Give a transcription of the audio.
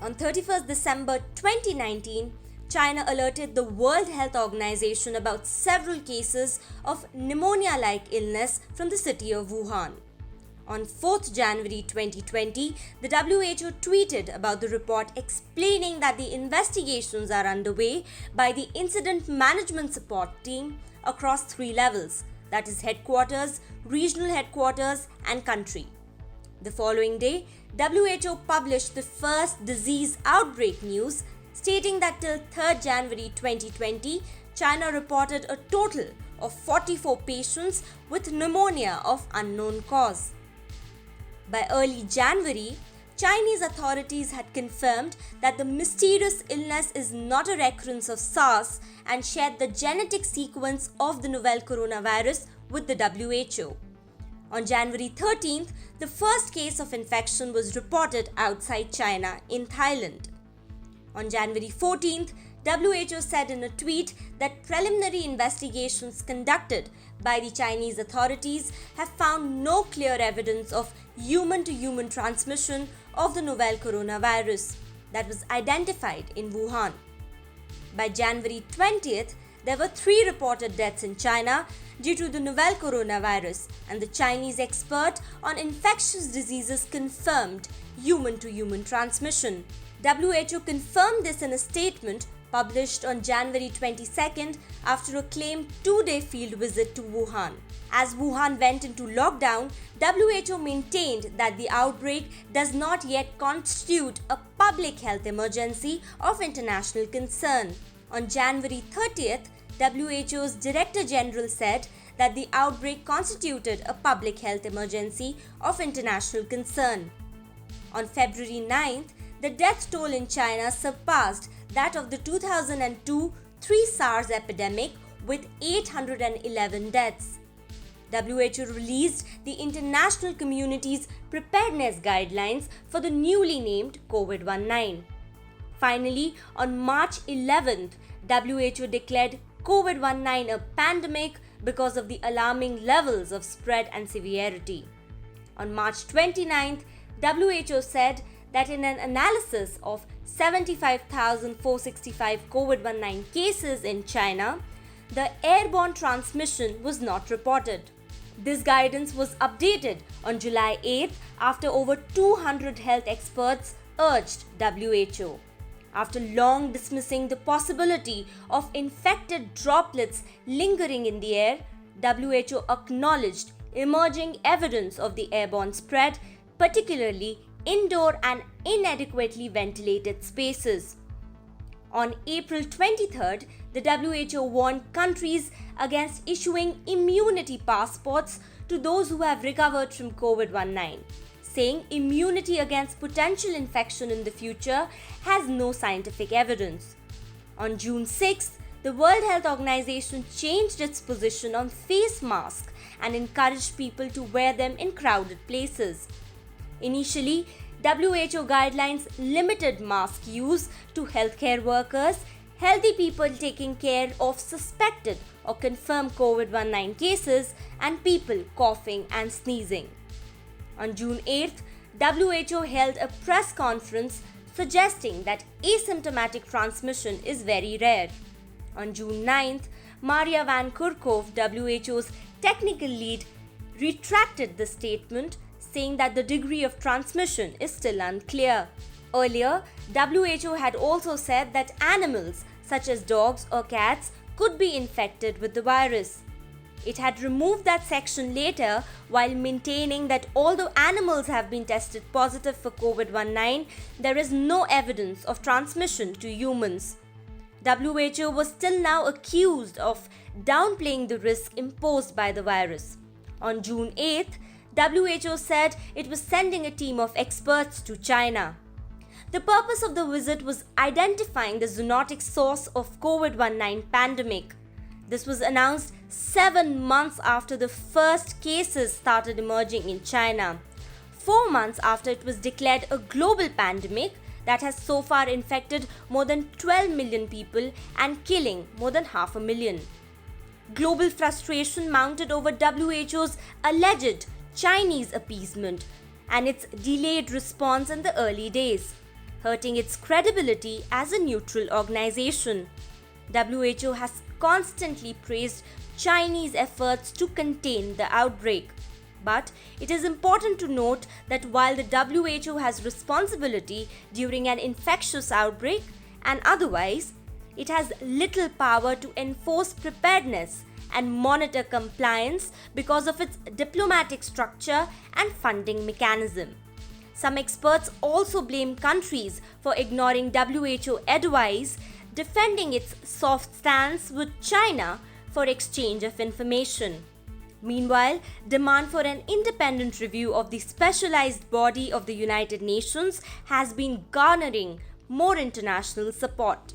On 31st December 2019, China alerted the World Health Organization about several cases of pneumonia-like illness from the city of Wuhan. On 4th January 2020, the WHO tweeted about the report explaining that the investigations are underway by the Incident Management Support Team across 3 levels, that is headquarters, regional headquarters and country. The following day, WHO published the first disease outbreak news, stating that till 3rd January 2020, China reported a total of 44 patients with pneumonia of unknown cause. By early January, Chinese authorities had confirmed that the mysterious illness is not a recurrence of SARS and shared the genetic sequence of the novel coronavirus with the WHO. On January 13th, the first case of infection was reported outside China in Thailand. On January 14th, WHO said in a tweet that preliminary investigations conducted by the Chinese authorities have found no clear evidence of human-to-human transmission of the novel coronavirus that was identified in Wuhan. By January 20th, there were 3 reported deaths in China due to the novel coronavirus, and the Chinese expert on infectious diseases confirmed human-to-human transmission. WHO confirmed this in a statement published on January 22nd after a claimed 2-day field visit to Wuhan. As Wuhan went into lockdown, WHO maintained that the outbreak does not yet constitute a public health emergency of international concern. On January 30th, WHO's Director General said that the outbreak constituted a public health emergency of international concern. On February 9th, the death toll in China surpassed that of the 2002-3 SARS epidemic with 811 deaths. WHO released the international community's preparedness guidelines for the newly named COVID-19. Finally, on March 11th, WHO declared COVID-19 a pandemic because of the alarming levels of spread and severity. On March 29th, WHO said that in an analysis of 75,465 COVID-19 cases in China, the airborne transmission was not reported. This guidance was updated on July 8th after over 200 health experts urged WHO. After long dismissing the possibility of infected droplets lingering in the air, WHO acknowledged emerging evidence of the airborne spread, particularly indoor and inadequately ventilated spaces. On April 23rd, the WHO warned countries against issuing immunity passports to those who have recovered from COVID-19, saying immunity against potential infection in the future has no scientific evidence. On June 6th, the World Health Organization changed its position on face masks and encouraged people to wear them in crowded places. Initially, WHO guidelines limited mask use to healthcare workers, healthy people taking care of suspected or confirmed COVID-19 cases, and people coughing and sneezing. On June 8th, WHO held a press conference suggesting that asymptomatic transmission is very rare. On June 9th, Maria Van Kerkhove, WHO's technical lead, retracted the statement, saying that the degree of transmission is still unclear. Earlier, WHO had also said that animals such as dogs or cats could be infected with the virus. It had removed that section later while maintaining that although animals have been tested positive for COVID-19, there is no evidence of transmission to humans. WHO was still now accused of downplaying the risk imposed by the virus. On June 8th, WHO said it was sending a team of experts to China. The purpose of the visit was identifying the zoonotic source of COVID-19 pandemic. This was announced 7 months after the first cases started emerging in China, 4 months after it was declared a global pandemic that has so far infected more than 12 million people and killing more than 500,000. Global frustration mounted over WHO's alleged Chinese appeasement and its delayed response in the early days. hurting its credibility as a neutral organization. WHO has constantly praised Chinese efforts to contain the outbreak. But it is important to note that while the WHO has responsibility during an infectious outbreak and otherwise, it has little power to enforce preparedness and monitor compliance because of its diplomatic structure and funding mechanism. Some experts also blame countries for ignoring WHO advice, defending its soft stance with China for exchange of information. Meanwhile, demand for an independent review of the specialized body of the United Nations has been garnering more international support.